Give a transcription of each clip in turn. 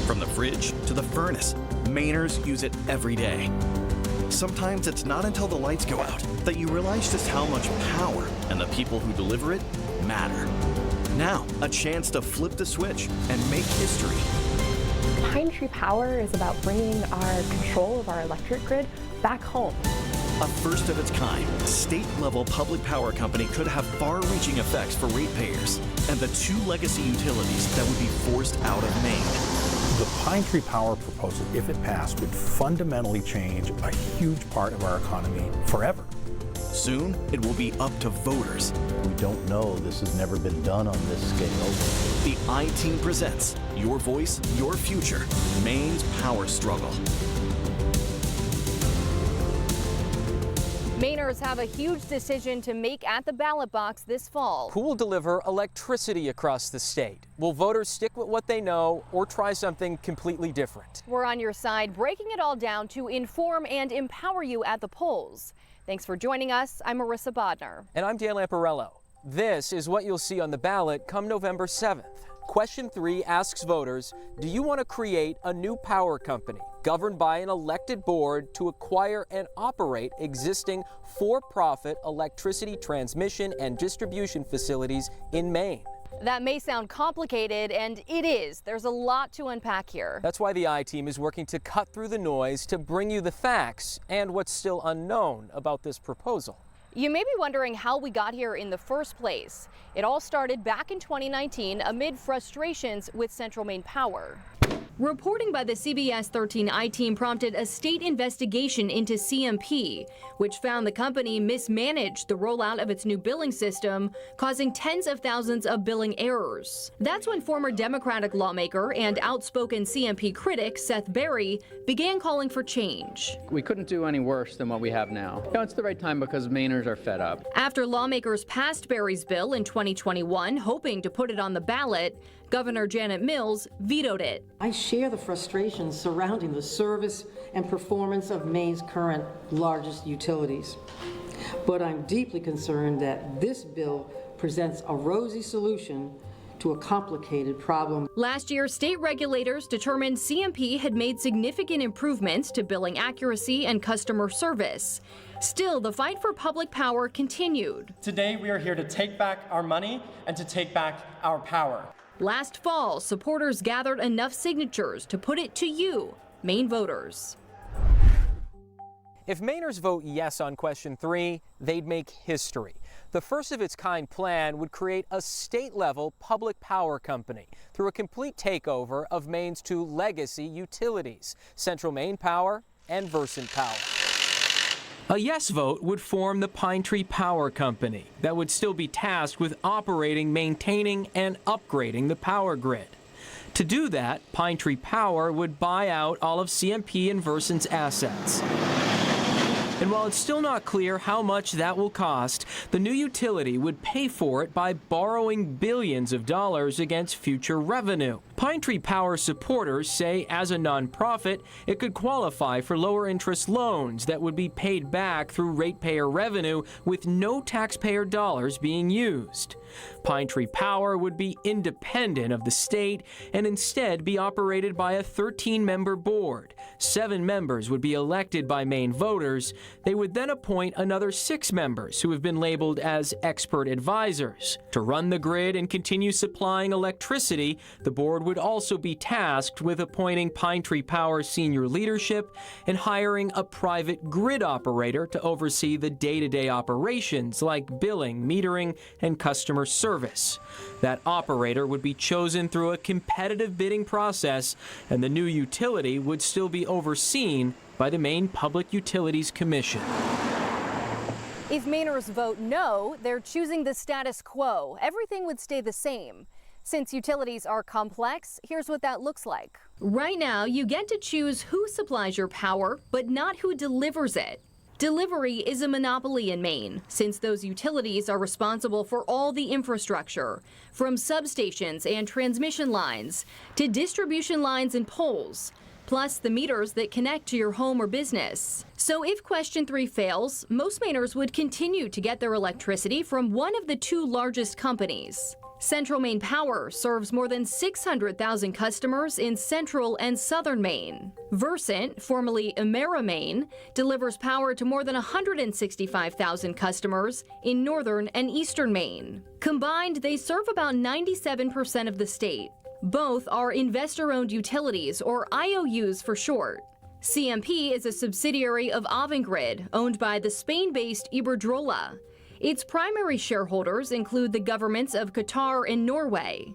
From the fridge to the furnace, Mainers use it every day. Sometimes it's not until the lights go out that you realize just how much power and the people who deliver it matter. Now, a chance to flip the switch and make history. Pine Tree Power is about bringing our control of our electric grid back home. A first of its kind, state-level public power company could have far-reaching effects for ratepayers and the two legacy utilities that would be forced out of Maine. The Pine Tree Power proposal, if it passed, would fundamentally change a huge part of our economy forever. Soon, it will be up to voters. We don't know. This has never been done on this scale. The I-Team presents Your Voice, Your Future, Maine's Power Struggle. Mainers have a huge decision to make at the ballot box this fall. Who will deliver electricity across the state? Will voters stick with what they know or try something completely different? We're on your side, breaking it all down to inform and empower you at the polls. Thanks for joining us. I'm Marissa Bodner. And I'm Dan Lamparello. This is what you'll see on the ballot come November 7th. Question 3 asks voters, do you want to create a new power company governed by an elected board to acquire and operate existing for-profit electricity transmission and distribution facilities in Maine? That may sound complicated, and it is. There's a lot to unpack here. That's why the I-Team is working to cut through the noise to bring you the facts and what's still unknown about this proposal. You may be wondering how we got here in the first place. It all started back in 2019 amid frustrations with Central Maine Power. Reporting by the CBS 13 I-Team prompted a state investigation into CMP, which found the company mismanaged the rollout of its new billing system, causing tens of thousands of billing errors. That's when former Democratic lawmaker and outspoken CMP critic Seth Berry began calling for change. We couldn't do any worse than what we have now. It's the right time because Mainers are fed up. After lawmakers passed Berry's bill in 2021, hoping to put it on the ballot, Governor Janet Mills vetoed it. I share the frustrations surrounding the service and performance of Maine's current largest utilities. But I'm deeply concerned that this bill presents a rosy solution to a complicated problem. Last year, state regulators determined CMP had made significant improvements to billing accuracy and customer service. Still, the fight for public power continued. Today, we are here to take back our money and to take back our power. Last fall, supporters gathered enough signatures to put it to you, Maine voters. If Mainers vote yes on question 3, they'd make history. The first of its kind plan would create a state-level public power company through a complete takeover of Maine's two legacy utilities, Central Maine Power and Versant Power. A yes vote would form the Pine Tree Power Company that would still be tasked with operating, maintaining, and upgrading the power grid. To do that, Pine Tree Power would buy out all of CMP and Versant's assets. And while it's still not clear how much that will cost, the new utility would pay for it by borrowing billions of dollars against future revenue. Pine Tree Power supporters say as a nonprofit, it could qualify for lower interest loans that would be paid back through ratepayer revenue with no taxpayer dollars being used. Pine Tree Power would be independent of the state and instead be operated by a 13-member board. 7 members would be elected by Maine voters. They would then appoint another 6 members who have been labeled as expert advisors. To run the grid and continue supplying electricity, the board would also be tasked with appointing Pine Tree Power senior leadership and hiring a private grid operator to oversee the day-to-day operations like billing, metering, and customer service. That operator would be chosen through a competitive bidding process, and the new utility would still be overseen by the Maine Public Utilities Commission. If Mainers vote no, they're choosing the status quo. Everything would stay the same. Since utilities are complex, here's what that looks like. Right now, you get to choose who supplies your power, but not who delivers it. Delivery is a monopoly in Maine, since those utilities are responsible for all the infrastructure, from substations and transmission lines to distribution lines and poles, plus the meters that connect to your home or business. So if question 3 fails, most Mainers would continue to get their electricity from one of the 2 largest companies. Central Maine Power serves more than 600,000 customers in central and southern Maine. Versant, formerly Emera Maine, delivers power to more than 165,000 customers in northern and eastern Maine. Combined, they serve about 97% of the state. Both are investor-owned utilities, or IOUs for short. CMP is a subsidiary of Avangrid, owned by the Spain-based Iberdrola. Its primary shareholders include the governments of Qatar and Norway.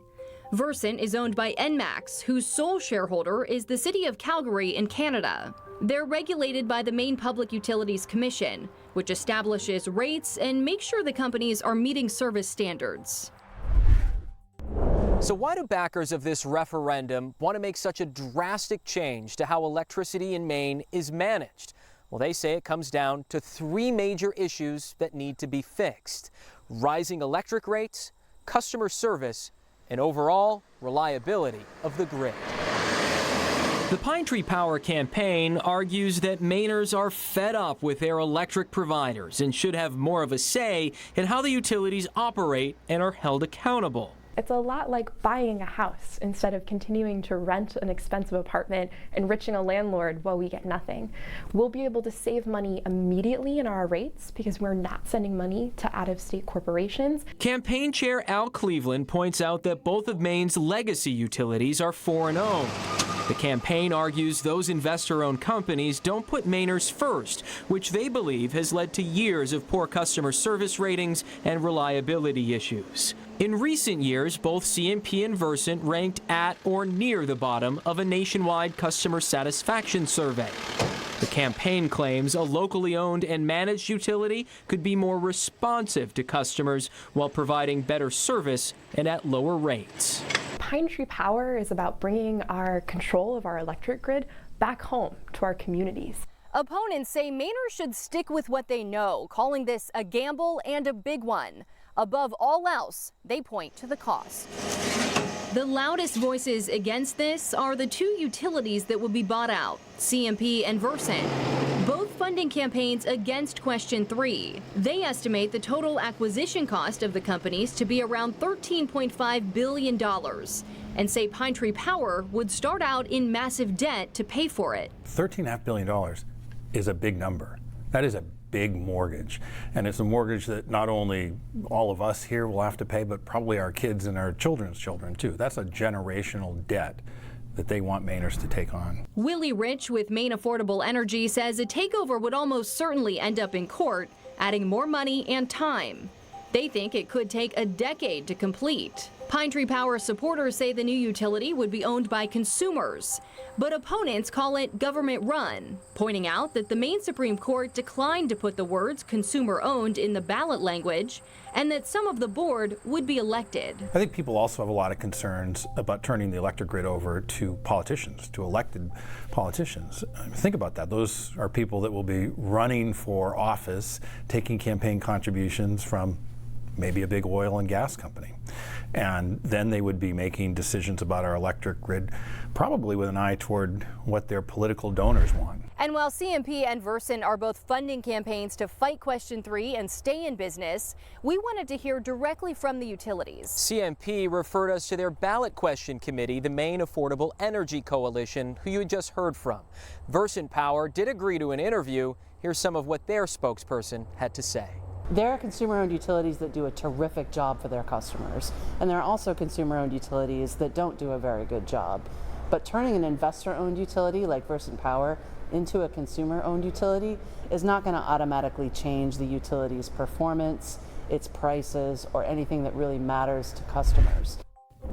Versant is owned by Enmax, whose sole shareholder is the city of Calgary in Canada. They're regulated by the Maine Public Utilities Commission, which establishes rates and makes sure the companies are meeting service standards. So why do backers of this referendum want to make such a drastic change to how electricity in Maine is managed? Well, they say it comes down to three major issues that need to be fixed: rising electric rates, customer service, and overall reliability of the grid. The Pine Tree Power campaign argues that Mainers are fed up with their electric providers and should have more of a say in how the utilities operate and are held accountable. It's a lot like buying a house instead of continuing to rent an expensive apartment, enriching a landlord while we get nothing. We'll be able to save money immediately in our rates because we're not sending money to out-of-state corporations. Campaign Chair Al Cleveland points out that both of Maine's legacy utilities are foreign-owned. The campaign argues those investor-owned companies don't put Mainers first, which they believe has led to years of poor customer service ratings and reliability issues. In recent years, both CMP and Versant ranked at or near the bottom of a nationwide customer satisfaction survey. The campaign claims a locally owned and managed utility could be more responsive to customers while providing better service and at lower rates. Pine Tree Power is about bringing our control of our electric grid back home to our communities. Opponents say Mainers should stick with what they know, calling this a gamble and a big one. Above all else, they point to the cost. The loudest voices against this are the two utilities that will be bought out, CMP and Versant, both funding campaigns against Question 3. They estimate the total acquisition cost of the companies to be around $13.5 billion and say Pine Tree Power would start out in massive debt to pay for it. $13.5 billion is a big number. That is a big mortgage. And it's a mortgage that not only all of us here will have to pay, but probably our kids and our children's children too. That's a generational debt that they want Mainers to take on. Willie Rich with Maine Affordable Energy says a takeover would almost certainly end up in court, adding more money and time. They think it could take a decade to complete. Pine Tree Power supporters say the new utility would be owned by consumers, but opponents call it government-run, pointing out that the Maine Supreme Court declined to put the words consumer-owned in the ballot language, and that some of the board would be elected. I think people also have a lot of concerns about turning the electric grid over to politicians, to elected politicians. Think about that. Those are people that will be running for office, taking campaign contributions from maybe a big oil and gas company. And then they would be making decisions about our electric grid, probably with an eye toward what their political donors want. And while CMP and Versant are both funding campaigns to fight Question 3 and stay in business, we wanted to hear directly from the utilities. CMP referred us to their ballot question committee, the Maine Affordable Energy Coalition, who you just heard from. Versant Power did agree to an interview. Here's some of what their spokesperson had to say. There are consumer-owned utilities that do a terrific job for their customers, and there are also consumer-owned utilities that don't do a very good job. But turning an investor-owned utility like Versant Power into a consumer-owned utility is not going to automatically change the utility's performance, its prices, or anything that really matters to customers.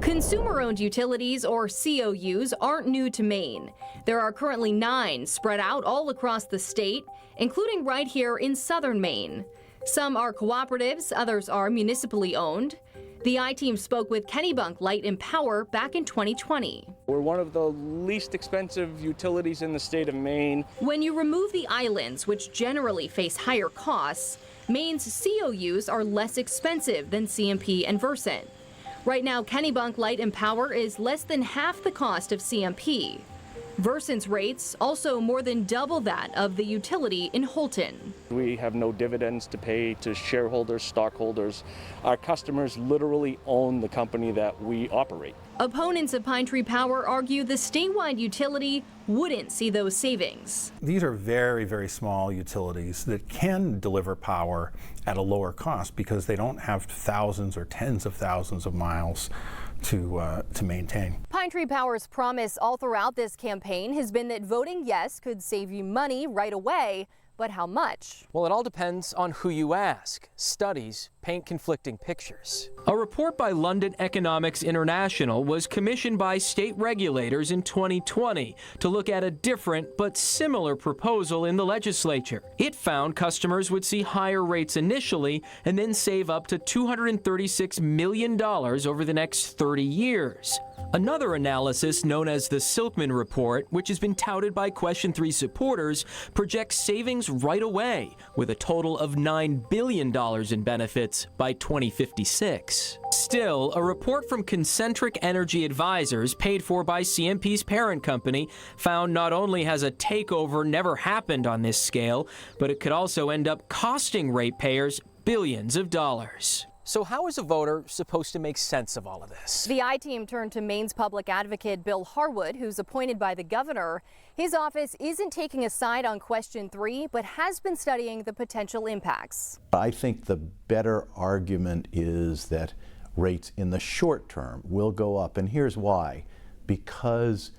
Consumer-owned utilities, or COUs, aren't new to Maine. There are currently 9 spread out all across the state, including right here in southern Maine. Some are cooperatives, others are municipally owned. The I-Team spoke with Kennebunk Light and Power back in 2020. We're one of the least expensive utilities in the state of Maine. When you remove the islands, which generally face higher costs, Maine's COUs are less expensive than CMP and Versant. Right now, Kennebunk Light and Power is less than half the cost of CMP. Versant's rates also more than double that of the utility in Holton. We have no dividends to pay to shareholders, stockholders. Our customers literally own the company that we operate. Opponents of Pine Tree Power argue the statewide utility wouldn't see those savings. These are very, very small utilities that can deliver power at a lower cost because they don't have thousands or tens of thousands of miles to maintain. Pine Tree Power's promise all throughout this campaign has been that voting yes could save you money right away, but how much? Well, it all depends on who you ask. Studies paint conflicting pictures. A report by London Economics International was commissioned by state regulators in 2020 to look at a different but similar proposal in the legislature. It found customers would see higher rates initially and then save up to $236 million over the next 30 years. Another analysis, known as the Silkman Report, which has been touted by Question 3 supporters, projects savings right away, with a total of $9 billion in benefits by 2056. Still, a report from Concentric Energy Advisors, paid for by CMP's parent company, found not only has a takeover never happened on this scale, but it could also end up costing ratepayers billions of dollars. So how is a voter supposed to make sense of all of this? The I-Team turned to Maine's public advocate Bill Harwood, who's appointed by the governor. His office isn't taking a side on Question 3, but has been studying the potential impacts. I think the better argument is that rates in the short term will go up, and here's why. Because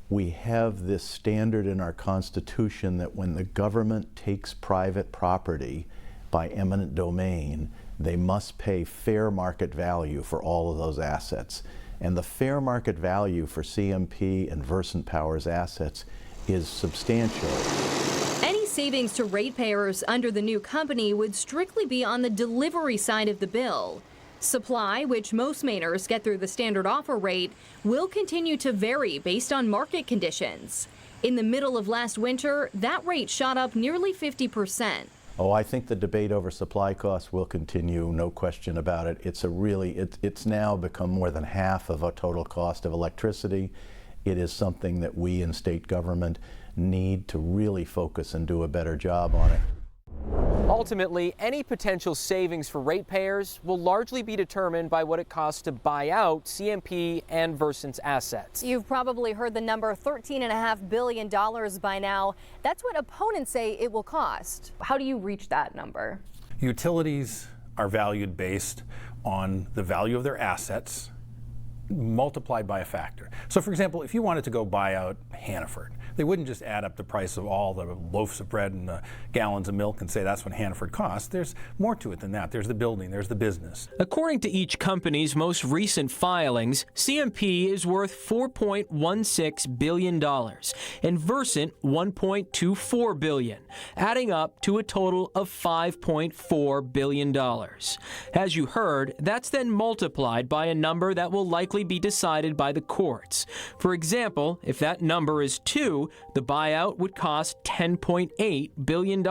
we have this standard in our Constitution that when the government takes private property by eminent domain, they must pay fair market value for all of those assets. And the fair market value for CMP and Versant Power's assets is substantial. Any savings to ratepayers under the new company would strictly be on the delivery side of the bill. Supply, which most Mainers get through the standard offer rate, will continue to vary based on market conditions. In the middle of last winter, that rate shot up nearly 50%. Oh, I think the debate over supply costs will continue, no question about it. It's now become more than half of a total cost of electricity. It is something that we in state government need to really focus and do a better job on it. Ultimately, any potential savings for ratepayers will largely be determined by what it costs to buy out CMP and Versant's assets. You've probably heard the number $13.5 billion by now. That's what opponents say it will cost. How do you reach that number? Utilities are valued based on the value of their assets multiplied by a factor. So for example, if you wanted to go buy out Hannaford, they wouldn't just add up the price of all the loaves of bread and the gallons of milk and say that's what Hannaford costs. There's more to it than that. There's the building, there's the business. According to each company's most recent filings, CMP is worth $4.16 billion and Versant $1.24 billion, adding up to a total of $5.4 billion. As you heard, that's then multiplied by a number that will likely be decided by the courts. For example, if that number is 2, the buyout would cost $10.8 billion.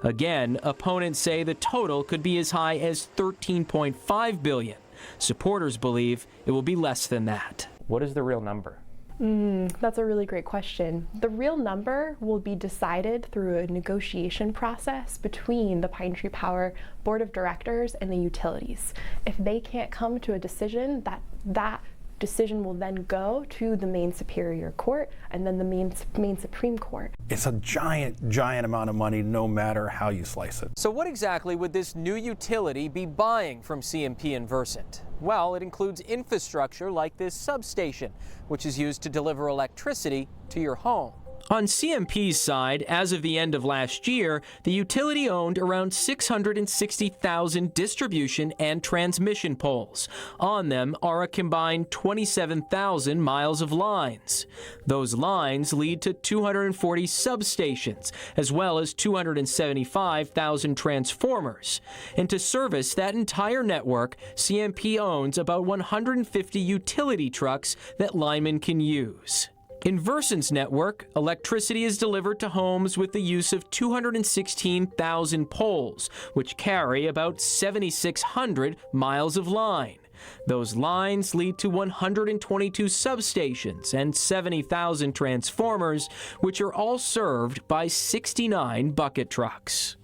Again, opponents say the total could be as high as $13.5 billion. Supporters believe it will be less than that. What is the real number? That's a really great question. The real number will be decided through a negotiation process between the Pine Tree Power Board of Directors and the utilities. If they can't come to a decision, that decision will then go to the Maine Superior Court and then the Maine Supreme Court. It's a giant, giant amount of money no matter how you slice it. So what exactly would this new utility be buying from CMP and Versant? Well, it includes infrastructure like this substation, which is used to deliver electricity to your home. On CMP's side, as of the end of last year, the utility owned around 660,000 distribution and transmission poles. On them are a combined 27,000 miles of lines. Those lines lead to 240 substations, as well as 275,000 transformers. And to service that entire network, CMP owns about 150 utility trucks that linemen can use. In Versant's network, electricity is delivered to homes with the use of 216,000 poles, which carry about 7,600 miles of line. Those lines lead to 122 substations and 70,000 transformers, which are all served by 69 bucket trucks.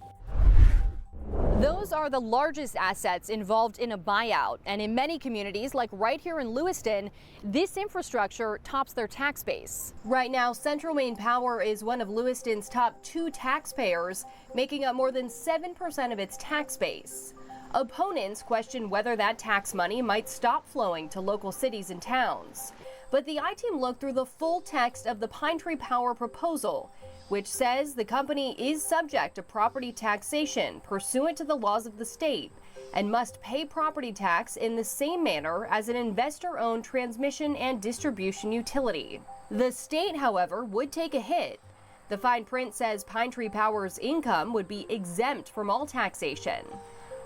Those are the largest assets involved in a buyout, and in many communities, like right here in Lewiston, this infrastructure tops their tax base. Right now, Central Maine Power is one of Lewiston's top 2 taxpayers, making up more than 7% of its tax base. Opponents question whether that tax money might stop flowing to local cities and towns. But the I-Team looked through the full text of the Pine Tree Power proposal, which says the company is subject to property taxation pursuant to the laws of the state and must pay property tax in the same manner as an investor-owned transmission and distribution utility. The state, however, would take a hit. The fine print says Pine Tree Power's income would be exempt from all taxation.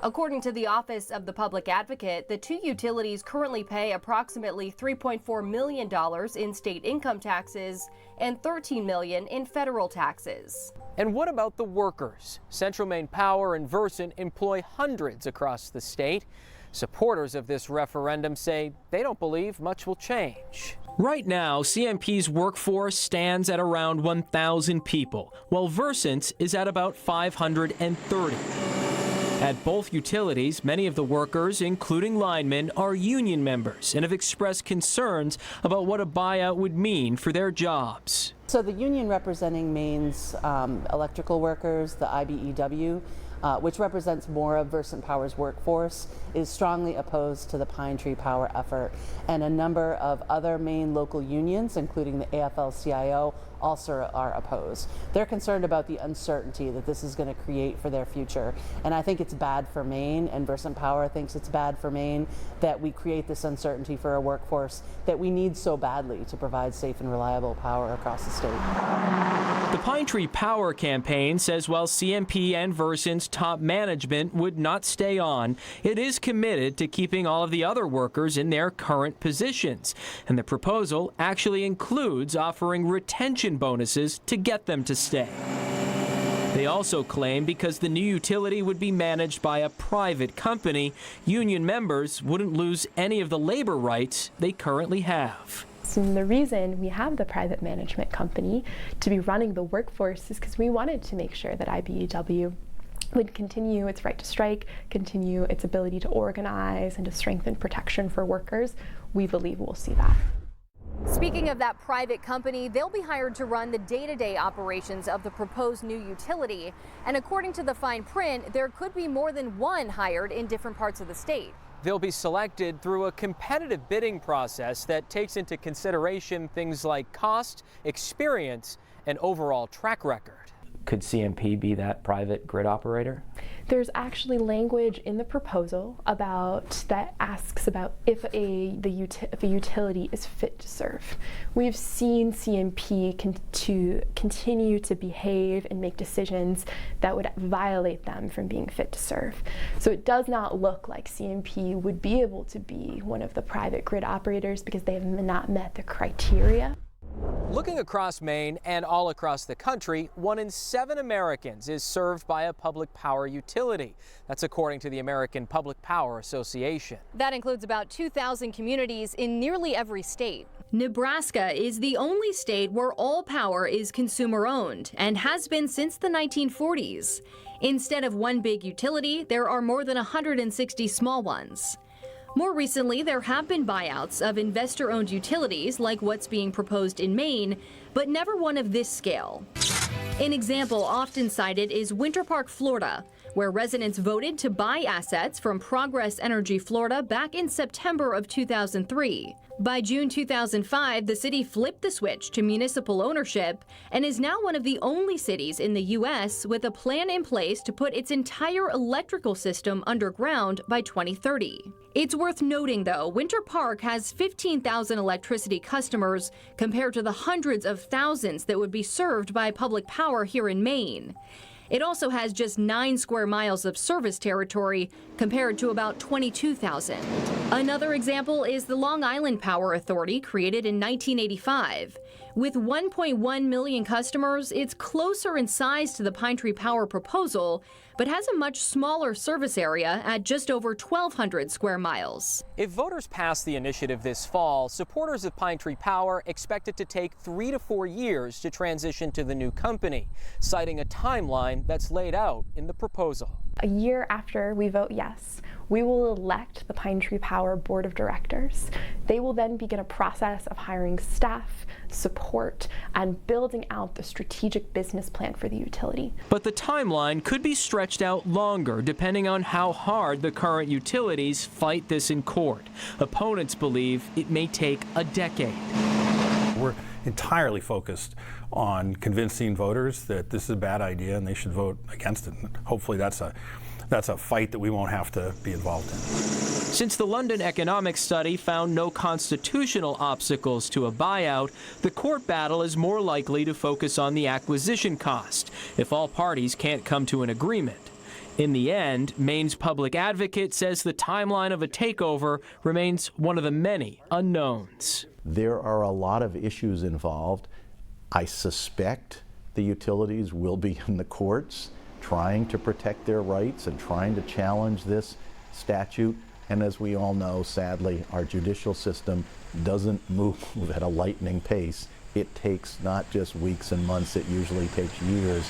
According to the Office of the Public Advocate, the 2 utilities currently pay approximately $3.4 million in state income taxes and $13 million in federal taxes. And what about the workers? Central Maine Power and Versant employ hundreds across the state. Supporters of this referendum say they don't believe much will change. Right now, CMP's workforce stands at around 1,000 people, while Versant's is at about 530. At both utilities, many of the workers, including linemen, are union members and have expressed concerns about what a buyout would mean for their jobs. So the union representing Maine's electrical workers, the IBEW, which represents more of Versant Power's workforce, is strongly opposed to the Pine Tree Power effort. And a number of other Maine local unions, including the AFL-CIO, also are opposed. They're concerned about the uncertainty that this is going to create for their future. And I think it's bad for Maine, and Versant Power thinks it's bad for Maine that we create this uncertainty for a workforce that we need so badly to provide safe and reliable power across the state. The Pine Tree Power campaign says while CMP and Versant's top management would not stay on, it is committed to keeping all of the other workers in their current positions. And the proposal actually includes offering retention bonuses to get them to stay. They also claim because the new utility would be managed by a private company, union members wouldn't lose any of the labor rights they currently have. And the reason we have the private management company to be running the workforce is because we wanted to make sure that IBEW would continue its right to strike, continue its ability to organize, and to strengthen protection for workers. We believe we'll see that. Speaking of that private company, they'll be hired to run the day-to-day operations of the proposed new utility. And according to the fine print, there could be more than one hired in different parts of the state. They'll be selected through a competitive bidding process that takes into consideration things like cost, experience, and overall track record. Could CMP be that private grid operator? There's actually language in the proposal that asks about if a utility is fit to serve. We've seen CMP continue to behave and make decisions that would violate them from being fit to serve. So it does not look like CMP would be able to be one of the private grid operators because they have not met the criteria. Looking across Maine and all across the country, 1 in 7 Americans is served by a public power utility. That's according to the American Public Power Association. That includes about 2,000 communities in nearly every state. Nebraska is the only state where all power is consumer-owned and has been since the 1940s. Instead of one big utility, there are more than 160 small ones. More recently, there have been buyouts of investor-owned utilities like what's being proposed in Maine, but never one of this scale. An example often cited is Winter Park, Florida, where residents voted to buy assets from Progress Energy Florida back in September of 2003. By June 2005, the city flipped the switch to municipal ownership and is now one of the only cities in the U.S. with a plan in place to put its entire electrical system underground by 2030. It's worth noting, though, Winter Park has 15,000 electricity customers compared to the hundreds of thousands that would be served by public power here in Maine. It also has just 9 square miles of service territory compared to about 22,000. Another example is the Long Island Power Authority, created in 1985. With 1.1 million customers, it's closer in size to the Pine Tree Power proposal, but has a much smaller service area at just over 1,200 square miles. If voters pass the initiative this fall, supporters of Pine Tree Power expect it to take 3 to 4 years to transition to the new company, citing a timeline that's laid out in the proposal. A year after we vote yes, we will elect the Pine Tree Power Board of Directors. They will then begin a process of hiring staff, support, and building out the strategic business plan for the utility. But the timeline could be stretched out longer depending on how hard the current utilities fight this in court. Opponents believe it may take a decade. We're entirely focused on convincing voters that this is a bad idea and they should vote against it. And hopefully that's a fight that we won't have to be involved in. Since the London Economics Study found no constitutional obstacles to a buyout, the court battle is more likely to focus on the acquisition cost if all parties can't come to an agreement. In the end, Maine's public advocate says the timeline of a takeover remains one of the many unknowns. There are a lot of issues involved. I suspect the utilities will be in the courts trying to protect their rights and trying to challenge this statute. And as we all know, sadly, our judicial system doesn't move at a lightning pace. It takes not just weeks and months, it usually takes years.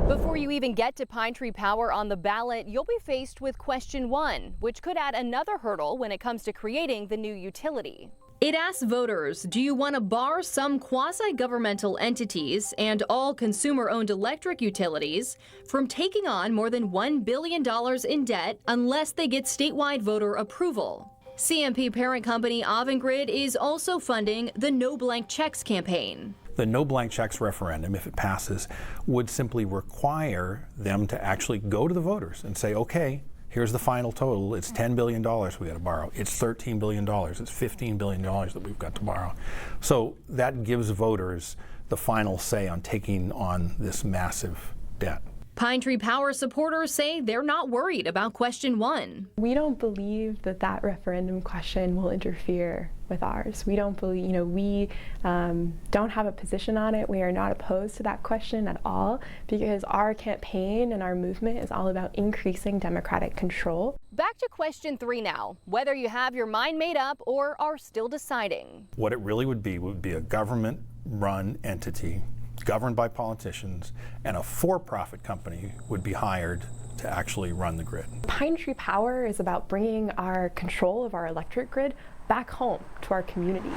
Before you even get to Pine Tree Power on the ballot, you'll be faced with question 1, which could add another hurdle when it comes to creating the new utility. It asks voters, do you want to bar some quasi-governmental entities and all consumer-owned electric utilities from taking on more than $1 billion in debt unless they get statewide voter approval? CMP parent company Avangrid is also funding the No Blank Checks campaign. The No Blank Checks referendum, if it passes, would simply require them to actually go to the voters and say, okay, here's the final total. It's $10 billion we got to borrow. It's $13 billion. It's $15 billion that we've got to borrow. So that gives voters the final say on taking on this massive debt. Pine Tree Power supporters say they're not worried about question 1. We don't believe that that referendum question will interfere with ours. We don't believe, we don't have a position on it. We are not opposed to that question at all because our campaign and our movement is all about increasing Democratic control. Back to question 3 now, whether you have your mind made up or are still deciding. What it really would be a government-run entity governed by politicians, and a for-profit company would be hired to actually run the grid. Pine Tree Power is about bringing our control of our electric grid back home to our communities.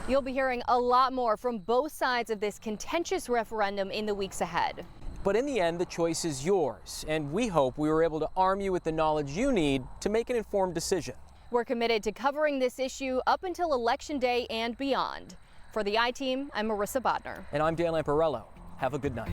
You'll be hearing a lot more from both sides of this contentious referendum in the weeks ahead. But in the end, the choice is yours, and we hope we were able to arm you with the knowledge you need to make an informed decision. We're committed to covering this issue up until Election Day and beyond. For the I-Team, I'm Marissa Bodner. And I'm Dan Lamparello. Have a good night.